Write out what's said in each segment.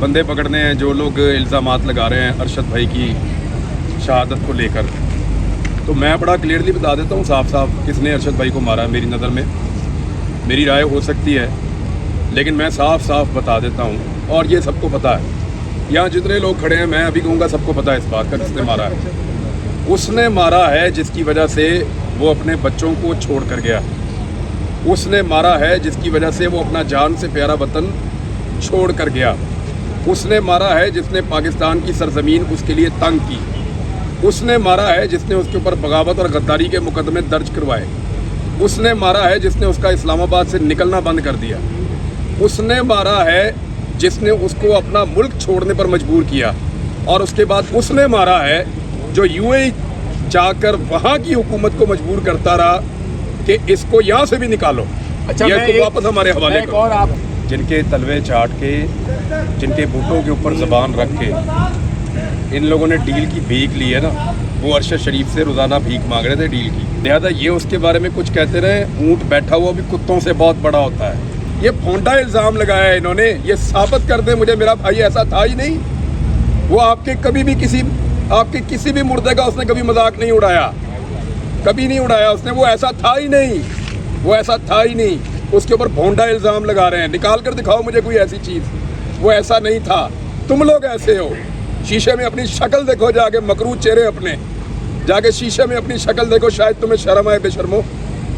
बंदे पकड़ने हैं जो लोग इल्ज़ामात लगा रहे हैं अरशद भाई की शहादत को लेकर। तो मैं बड़ा क्लियरली बता देता हूँ साफ साफ किसने अरशद भाई को मारा है। मेरी नज़र में मेरी राय हो सकती है, लेकिन मैं साफ साफ बता देता हूँ और ये सबको पता है। यहाँ जितने लोग खड़े हैं मैं अभी कहूँगा सबको पता है इस बात का किसने मारा है। उसने मारा है जिसकी वजह से वो अपने बच्चों को छोड़ कर गया। उसने मारा है जिसकी वजह से वो अपना जान से प्यारा वतन छोड़ कर गया। उसने मारा है जिसने पाकिस्तान की सरजमीन उसके लिए तंग की। उसने मारा है जिसने उसके ऊपर बगावत और गद्दारी के मुकदमे दर्ज करवाए। उसने मारा है जिसने उसका इस्लामाबाद से निकलना बंद कर दिया। उसने मारा है जिसने उसको अपना मुल्क छोड़ने पर मजबूर किया। और उसके बाद उसने मारा है जो यूएई जाकर वहाँ की हुकूमत को मजबूर करता रहा कि इसको यहाँ से भी निकालो। अच्छा, ये इसको वापस हमारे हवाले करो। और आप जिनके तलवे चाट के, जिनके बूटों के ऊपर ज़बान रख के इन लोगों ने डील की भीख ली है ना, वो अरशद शरीफ से रोज़ाना भीख मांग रहे थे डील की। लिहाजा ये उसके बारे में कुछ कहते रहे। ऊँट बैठा हुआ भी कुत्तों से बहुत बड़ा होता है। ये फोंडा इल्ज़ाम लगाया है इन्होंने। ये साबित कर दे मुझे मेरा भाई ऐसा था ही नहीं। वो आपके किसी भी मुर्दे का उसने कभी मजाक नहीं उड़ाया, कभी नहीं उड़ाया उसने। वो ऐसा था ही नहीं, वो ऐसा था ही नहीं। उसके ऊपर भोंडा इल्ज़ाम लगा रहे हैं। निकाल कर दिखाओ मुझे कोई ऐसी चीज़। वो ऐसा नहीं था। तुम लोग ऐसे हो। शीशे में अपनी शक्ल देखो, जाके मकरू चेहरे अपने जाके शीशे में अपनी शक्ल देखो, शायद तुम्हें शर्म आए बेशर्मो।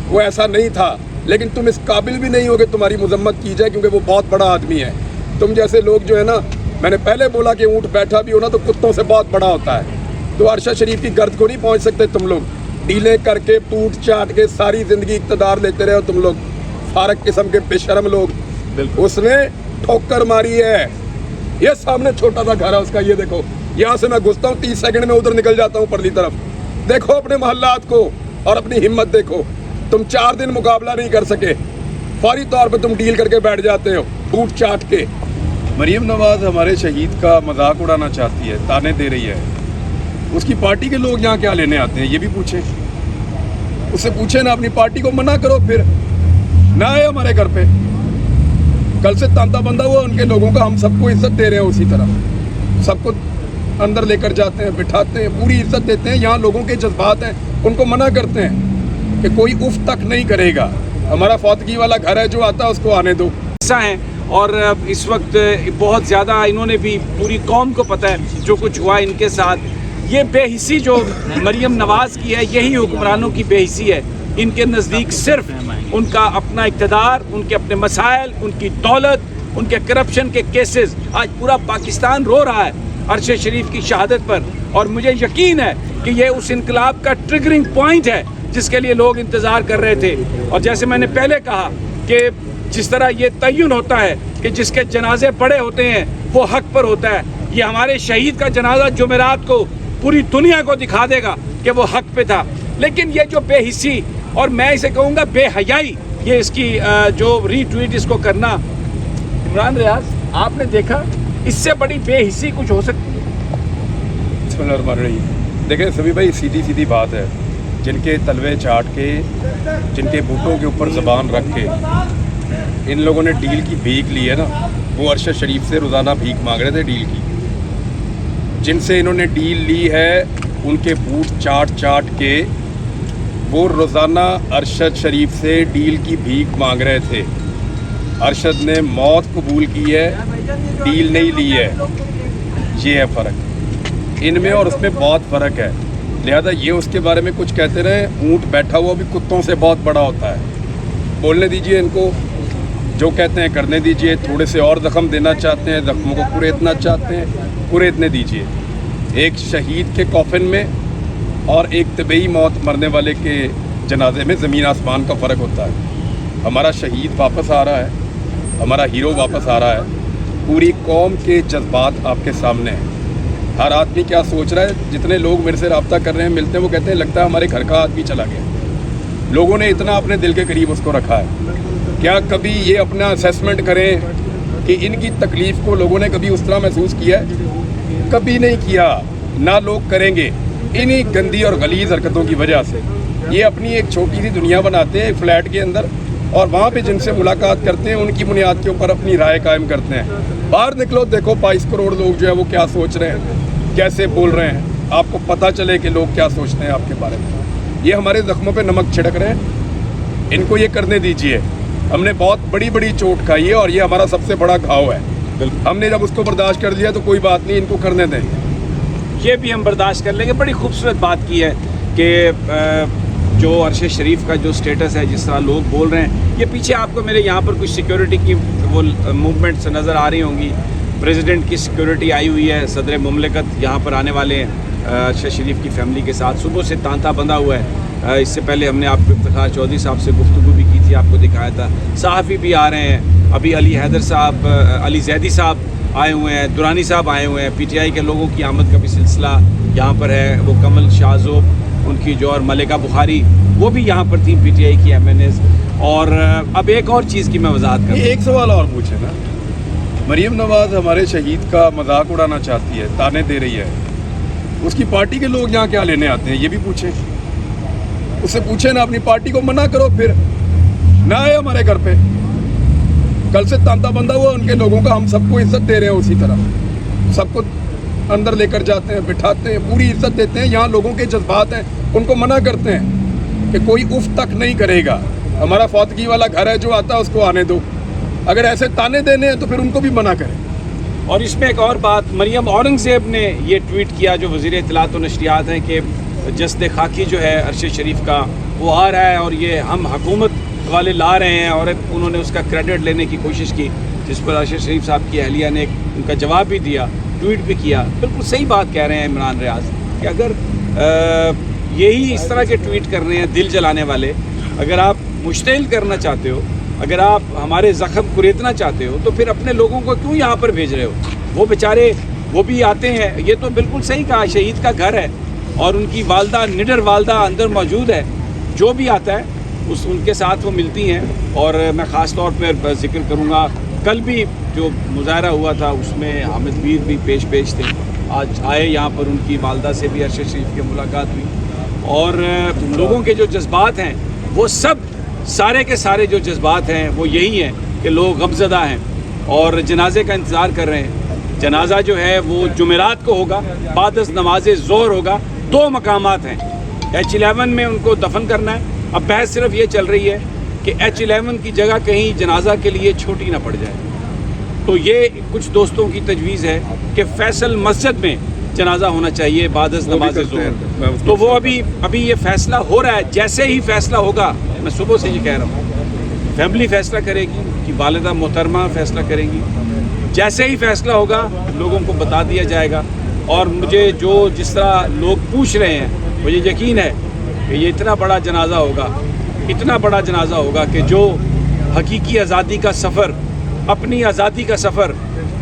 वो ऐसा नहीं था, लेकिन तुम इस काबिल भी नहीं हो कि तुम्हारी मजम्मत की जाए, क्योंकि वो बहुत बड़ा आदमी है। तुम जैसे लोग जो है ना, मैंने पहले बोला कि ऊँट बैठा भी हो ना तो कुत्तों से बहुत बड़ा होता है। तो अरशद शरीफ की गर्द को नहीं पहुँच सकते तुम लोग। डीलें करके टूट चाट के सारी ज़िंदगी इक़्तिदार लेते रहे हो तुम लोग, फारक किस्म के बेशर्म लोग। उसने ठोकर मारी है। ये सामने छोटा सा घर है उसका, ये देखो। यहाँ से मैं घुसता हूँ 30 सेकंड में उधर निकल जाता हूँ परली तरफ। देखो अपने मोहल्लात को और अपनी हिम्मत देखो। तुम 4 दिन मुकाबला नहीं कर सके, फौरी तौर पे तुम डील करके बैठ जाते हो टूट चाट के। मरीम नवाज हमारे शहीद का मजाक उड़ाना चाहती है, ताने दे रही है। उसकी पार्टी के लोग यहाँ क्या लेने आते हैं ये भी पूछें, उससे पूछे ना। अपनी पार्टी को मना करो, फिर ना आए हमारे घर पे। कल से तांता बंदा हुआ उनके लोगों का। हम सबको इज्जत दे रहे हैं, उसी तरह सबको अंदर लेकर जाते हैं, बिठाते हैं, पूरी इज्जत देते हैं। यहाँ लोगों के जज्बात हैं, उनको मना करते हैं कि कोई उफ तक नहीं करेगा। हमारा फौतगी वाला घर है, जो आता है उसको आने दो। ऐसा है। और इस वक्त बहुत ज़्यादा इन्होंने भी, पूरी कौम को पता है जो कुछ हुआ इनके साथ। ये बेहिसी जो मरीम नवाज़ की है, यही हुक्मरानों की बेहिसी है। इनके नज़दीक सिर्फ उनका अपना इक़्तिदार, उनके अपने मसाइल, उनकी दौलत, उनके करप्शन के केसेस। आज पूरा पाकिस्तान रो रहा है अरशद शरीफ की शहादत पर, और मुझे यकीन है कि ये उस इनकलाब का ट्रिगरिंग पॉइंट है जिसके लिए लोग इंतज़ार कर रहे थे। और जैसे मैंने पहले कहा कि जिस तरह ये तय्युन होता है कि जिसके जनाजे पड़े होते हैं वो हक पर होता है, ये हमारे शहीद का जनाजा जुमेरात को पूरी दुनिया को दिखा देगा कि वो हक पे था। लेकिन ये जो बेहिसी, और मैं इसे कहूँगा बेहयाई, ये इसकी जो रीट्वीट इसको करना, इमरान रियाज आपने देखा इससे बड़ी बेहिसी कुछ हो सकती है? देखें सभी भाई, सीधी सीधी बात है। जिनके तलवे चाट के, जिनके बूटों के ऊपर ज़बान रख के इन लोगों ने डील की भीख ली है ना, वो अरशद शरीफ से रोज़ाना भीख मांग रहे थे डील की। जिनसे इन्होंने डील ली है उनके बूट चाट चाट के वो रोज़ाना अरशद शरीफ से डील की भीख मांग रहे थे। अरशद ने मौत कबूल की है, डील नहीं ली है। ये है फ़र्क इनमें और उसमें, बहुत फ़र्क है। लिहाजा ये उसके बारे में कुछ कहते रहे। ऊँट बैठा हुआ भी कुत्तों से बहुत बड़ा होता है। बोलने दीजिए इनको, जो कहते हैं करने दीजिए। थोड़े से और ज़ख्म देना चाहते हैं, ज़ख्मों को कुरेदना चाहते हैं, कुरेदने दीजिए। एक शहीद के कॉफिन में और एक तबई मौत मरने वाले के जनाजे में ज़मीन आसमान का फ़र्क होता है। हमारा शहीद वापस आ रहा है, हमारा हीरो वापस आ रहा है। पूरी कौम के जज्बात आपके सामने हैं। हर आदमी क्या सोच रहा है। जितने लोग मेरे से रब्ता कर रहे हैं, मिलते हैं, वो कहते हैं लगता है हमारे घर का आदमी चला गया। लोगों ने इतना अपने दिल के करीब उसको रखा है। क्या कभी ये अपना असेसमेंट करें कि इनकी तकलीफ़ को लोगों ने कभी उस तरह महसूस किया है? कभी नहीं किया, ना लोग करेंगे। इन्हीं गंदी और गलीज़ हरकतों की वजह से ये अपनी एक छोटी सी दुनिया बनाते हैं फ्लैट के अंदर, और वहाँ पे जिनसे मुलाकात करते हैं उनकी बुनियाद के ऊपर अपनी राय कायम करते हैं। बाहर निकलो, देखो 22 करोड़ लोग जो है वो क्या सोच रहे हैं, कैसे बोल रहे हैं, आपको पता चले कि लोग क्या सोचते हैं आपके बारे में। ये हमारे जख्मों पे नमक छिड़क रहे हैं, इनको ये करने दीजिए। हमने बहुत बड़ी बड़ी चोट खाई है और ये हमारा सबसे बड़ा घाव है। हमने जब उसको बर्दाश्त कर दिया तो कोई बात नहीं, इनको करने दें। ये भी हम बर्दाश्त कर लेंगे। बड़ी खूबसूरत बात की है कि जो अरशद शरीफ का जो स्टेटस है, जिस तरह लोग बोल रहे हैं, ये पीछे आपको मेरे यहाँ पर कुछ सिक्योरिटी की वो मूवमेंट्स नज़र आ रही होंगी। प्रेसिडेंट की सिक्योरिटी आई हुई है, सदर मुमलिकत यहाँ पर आने वाले हैं अरशद शरीफ की फैमिली के साथ। सुबह से तांता बंधा हुआ है। इससे पहले हमने आपको इफ्तिखार चौधरी साहब से गुफ्तगू भी की थी, आपको दिखाया था। सहाफ़ी भी आ रहे हैं, अभी अली हैदर साहब, अली जैदी साहब आए हुए हैं, दुरानी साहब आए हुए हैं। पीटीआई के लोगों की आमद का भी सिलसिला यहाँ पर है। वो कमल शाहज़ोब उनकी जो, और मलिका बुखारी, वो भी यहाँ पर थी, पीटीआई की MNAs। और अब एक और चीज़ की मैं वजाहत करूँ। एक सवाल और पूछे ना, मरीम नवाज़ हमारे शहीद का मजाक उड़ाना चाहती है, ताने दे रही है, उसकी पार्टी के लोग यहाँ क्या लेने आते हैं, ये भी पूछें। उससे पूछे ना, अपनी पार्टी को मना करो, फिर ना आए हमारे घर पे। कल से तांता बंधा हुआ उनके लोगों का, हम सबको इज्जत दे रहे हैं उसी तरह, सबको अंदर लेकर जाते हैं, बिठाते हैं, पूरी इज्जत देते हैं। यहाँ लोगों के जज्बात हैं, उनको मना करते हैं कि कोई उफ तक नहीं करेगा। हमारा फौतगी वाला घर है, जो आता है उसको आने दो। अगर ऐसे ताने देने हैं तो फिर उनको भी मना करें। और इसमें एक और बात, मरियम औरंगज़ेब ने ये ट्वीट किया, जो वज़ीर इत्तलात व नशरियात हैं, कि जस्द खाकी जो है अरशद शरीफ का, वो आ रहा है और ये हम हुकूमत वाले ला रहे हैं। और उन्होंने उसका क्रेडिट लेने की कोशिश की, जिस पर अरशद शरीफ साहब की अहलिया ने उनका जवाब भी दिया, ट्वीट भी किया। बिल्कुल सही बात कह रहे हैं इमरान रियाज कि अगर यही इस तरह के ट्वीट कर रहे हैं दिल जलाने वाले, अगर आप मुश्तिल करना चाहते हो, अगर आप हमारे ज़ख्म कुरेदना चाहते हो, तो फिर अपने लोगों को क्यों यहाँ पर भेज रहे हो? वो बेचारे वो भी आते हैं। ये तो बिल्कुल सही कहा, शहीद का घर है और उनकी वालदा, निडर वालदा अंदर मौजूद है। जो भी आता है उनके साथ वो मिलती हैं। और मैं ख़ास तौर पर जिक्र करूँगा, कल भी जो मुजाहरा हुआ था उसमें हामिद मीर भी पेश थे। आज आए यहाँ पर, उनकी वालदा से भी अरशद शरीफ की मुलाकात हुई। और लोगों के जो जज्बात हैं, वो सब सारे के सारे जो जज्बात हैं वो यही हैं कि लोग गमज़दा हैं और जनाजे का इंतज़ार कर रहे हैं। जनाजा जो है वो जुमेरात को होगा, बाद नमाज ज़ोहर होगा। 2 मकामात हैं, H11 में उनको दफन करना है। अब बहस सिर्फ ये चल रही है कि H11 की जगह कहीं जनाजा के लिए छोटी ना पड़ जाए। तो ये कुछ दोस्तों की तजवीज़ है कि फैसल मस्जिद में जनाजा होना चाहिए बाद नमाज ज़ोहर। तो वो अभी ये फैसला हो रहा है। जैसे ही फैसला होगा, मैं सुबह से ये कह रहा हूँ, फैमिली फैसला करेगी कि वालिदा मोहतरमा फैसला करेंगी। जैसे ही फैसला होगा लोगों को बता दिया जाएगा। और मुझे जिस तरह लोग पूछ रहे हैं, मुझे यकीन है कि ये इतना बड़ा जनाजा होगा, इतना बड़ा जनाजा होगा कि जो हकीकी आज़ादी का सफ़र, अपनी आज़ादी का सफ़र,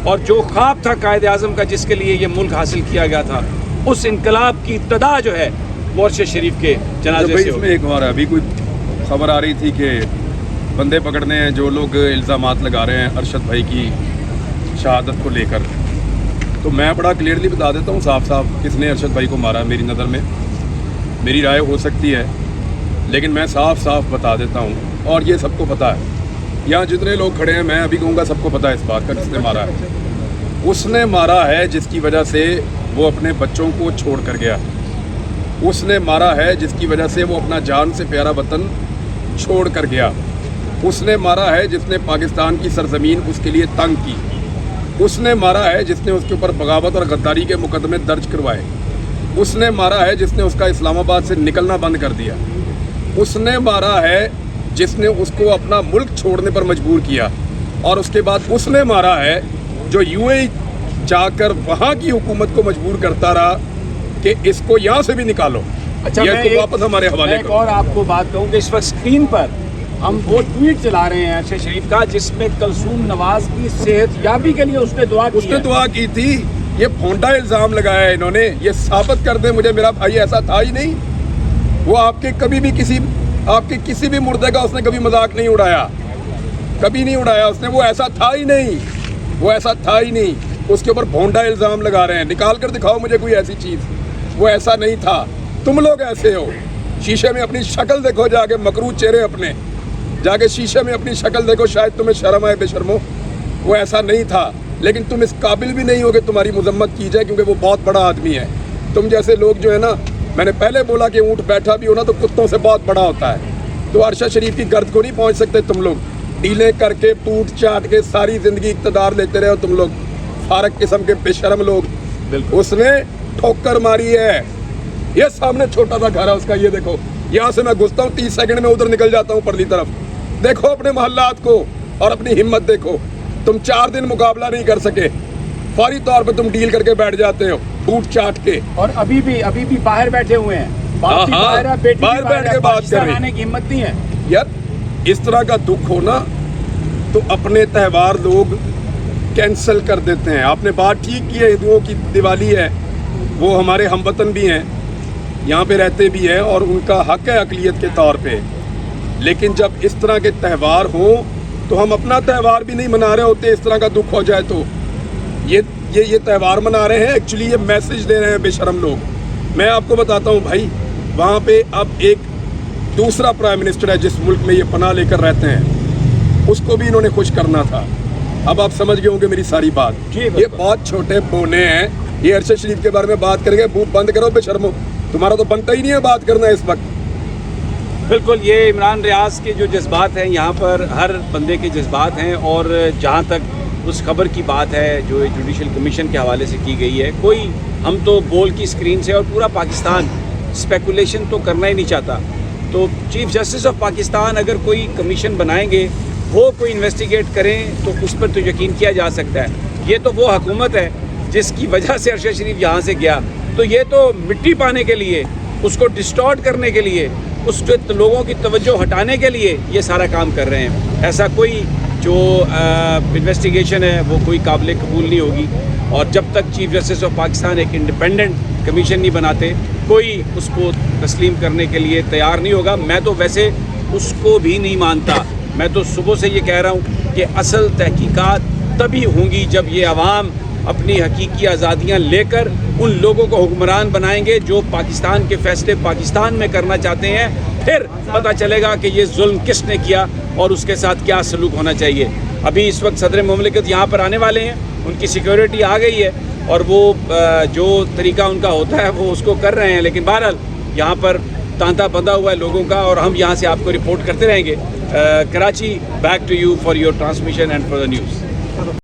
और जो ख्वाब था कायद आज़म का, जिसके लिए ये मुल्क हासिल किया गया था, उस इनकलाब की इब्तदा जो है वो अरशद शरीफ के जनाजे से। इसमें एक और अभी कोई खबर आ रही थी कि बंदे पकड़ने हैं जो लोग इल्ज़ामात लगा रहे हैं अरशद भाई की शहादत को लेकर। तो मैं बड़ा क्लियरली बता देता हूँ साफ साफ किसने अरशद भाई को मारा। मेरी नज़र में, मेरी राय हो सकती है, लेकिन मैं साफ साफ बता देता हूँ और ये सबको पता है। यहाँ जितने लोग खड़े हैं, मैं अभी कहूँगा सबको पता है इस बात का किसने मारा है। उसने मारा है जिसकी वजह से वो अपने बच्चों को छोड़ कर गया। उसने मारा है जिसकी वजह से वो अपना जान से प्यारा वतन छोड़ कर गया। उसने मारा है जिसने पाकिस्तान की सरजमीन उसके लिए तंग की। उसने मारा है जिसने उसके ऊपर बगावत और गद्दारी के मुकदमे दर्ज करवाए। उसने मारा है जिसने उसका इस्लामाबाद से निकलना बंद कर दिया। उसने मारा है जिसने उसको अपना मुल्क छोड़ने पर मजबूर किया। और उसके बाद उसने मारा है जो UAE जाकर वहाँ की हुकूमत को मजबूर करता रहा कि इसको यहाँ से भी निकालो। अच्छा, ये तो वापस हमारे हवाले करो। और आपको बात कहूँ कि इस वक्त स्क्रीन पर हम वो ट्वीट चला रहे हैं अरशद शरीफ का, जिसमें कलसूम नवाज की सेहत याबी के लिए उसने दुआ की थी। ये फोंडा इल्ज़ाम लगाया है इन्होंने। ये साबित कर दे मुझे, मेरा भाई ऐसा था ही नहीं। वो आपके किसी भी मुर्दे का उसने कभी मजाक नहीं उड़ाया, कभी नहीं उड़ाया उसने। वो ऐसा था ही नहीं, वो ऐसा था ही नहीं। उसके ऊपर भोंडा इल्ज़ाम लगा रहे हैं। निकाल कर दिखाओ मुझे कोई ऐसी चीज़। वो ऐसा नहीं था। तुम लोग ऐसे हो। शीशे में अपनी शक्ल देखो, जाके मकरूज चेहरे अपने, जाके शीशे में अपनी शक्ल देखो, शायद तुम्हें शर्म आए बेशर्मो। वो ऐसा नहीं था। لیکن تم اس قابل بھی نہیں ہو کہ تمہاری مذمت کی جائے کیونکہ وہ بہت بڑا آدمی ہے. تم جیسے لوگ جو ہے نا, میں نے پہلے بولا کہ اونٹ بیٹھا بھی ہو نا تو کتوں سے بہت بڑا ہوتا ہے. تو ارشد شریف کی گرد کو نہیں پہنچ سکتے تم لوگ. ڈیلیں کر کے ٹوٹ چاٹ کے ساری زندگی اقتدار لیتے رہے ہو تم لوگ, فارغ قسم کے بے شرم لوگ. اس نے ٹھوکر ماری ہے. یہ سامنے چھوٹا سا گھر ہے اس کا, یہ دیکھو, یہاں سے میں گھستا ہوں 30 سیکنڈ میں ادھر نکل جاتا ہوں پرلی طرف. دیکھو اپنے محلات کو اور اپنی ہمت دیکھو. تم 4 دن مقابلہ نہیں کر سکے, فوری طور پہ تم ڈیل کر کے بیٹھ جاتے ہو ٹوٹ چاٹ کے. اور ابھی بھی باہر بیٹھے ہوئے ہیں, باہر بیٹھ کے بات کر رہے آنے کی ہمت نہیں ہے. یار اس طرح کا دکھ ہونا تو اپنے تہوار لوگ کینسل کر دیتے ہیں. آپ نے بات ٹھیک کی ہے, ہندوؤں کی دیوالی ہے, وہ ہمارے ہم وطن بھی ہیں, یہاں پہ رہتے بھی ہیں اور ان کا حق ہے اقلیت کے طور پہ. لیکن جب اس طرح کے تہوار ہوں تو ہم اپنا تہوار بھی نہیں منا رہے ہوتے. اس طرح کا دکھ ہو جائے تو یہ تہوار منا رہے ہیں, ایکچولی یہ میسج دے رہے ہیں بے شرم لوگ. میں آپ کو بتاتا ہوں بھائی, وہاں پہ اب ایک دوسرا پرائم منسٹر ہے جس ملک میں یہ پناہ لے کر رہتے ہیں, اس کو بھی انہوں نے خوش کرنا تھا. اب آپ سمجھ گئے ہوں گے میری ساری بات. یہ بہت چھوٹے بونے ہیں, یہ ارشد شریف کے بارے میں بات کریں گے. بند کرو بے شرمو, تمہارا تو بنتا ہی نہیں ہے بات کرنا اس وقت. بالکل, یہ عمران ریاض کے جو جذبات ہیں, یہاں پر ہر بندے کے جذبات ہیں. اور جہاں تک اس خبر کی بات ہے جو جوڈیشل کمیشن کے حوالے سے کی گئی ہے, کوئی ہم تو بول کی اسکرین سے اور پورا پاکستان اسپیکولیشن تو کرنا ہی نہیں چاہتا. تو چیف جسٹس آف پاکستان اگر کوئی کمیشن بنائیں گے, وہ کوئی انویسٹیگیٹ کریں تو اس پر تو یقین کیا جا سکتا ہے. یہ تو وہ حکومت ہے جس کی وجہ سے ارشد شریف یہاں سے گیا, تو یہ تو مٹی پانے کے لیے, اس کو ڈسٹارٹ کرنے کے لیے, اس جو لوگوں کی توجہ ہٹانے کے لیے یہ سارا کام کر رہے ہیں. ایسا کوئی جو انویسٹیگیشن ہے وہ کوئی قابل قبول نہیں ہوگی. اور جب تک چیف جسٹس آف پاکستان ایک انڈیپینڈنٹ کمیشن نہیں بناتے, کوئی اس کو تسلیم کرنے کے لیے تیار نہیں ہوگا. میں تو ویسے اس کو بھی نہیں مانتا. میں تو صبح سے یہ کہہ رہا ہوں کہ اصل تحقیقات تبھی ہوں گی جب یہ عوام اپنی حقیقی آزادیاں لے کر ان لوگوں کو حکمران بنائیں گے جو پاکستان کے فیصلے پاکستان میں کرنا چاہتے ہیں. پھر پتہ چلے گا کہ یہ ظلم کس نے کیا اور اس کے ساتھ کیا سلوک ہونا چاہیے. ابھی اس وقت صدر مملکت یہاں پر آنے والے ہیں, ان کی سیکیورٹی آ گئی ہے اور وہ جو طریقہ ان کا ہوتا ہے وہ اس کو کر رہے ہیں. لیکن بہرحال یہاں پر تانتا بندھا ہوا ہے لوگوں کا, اور ہم یہاں سے آپ کو رپورٹ کرتے رہیں گے. Karachi, back to you for your transmission and for the news.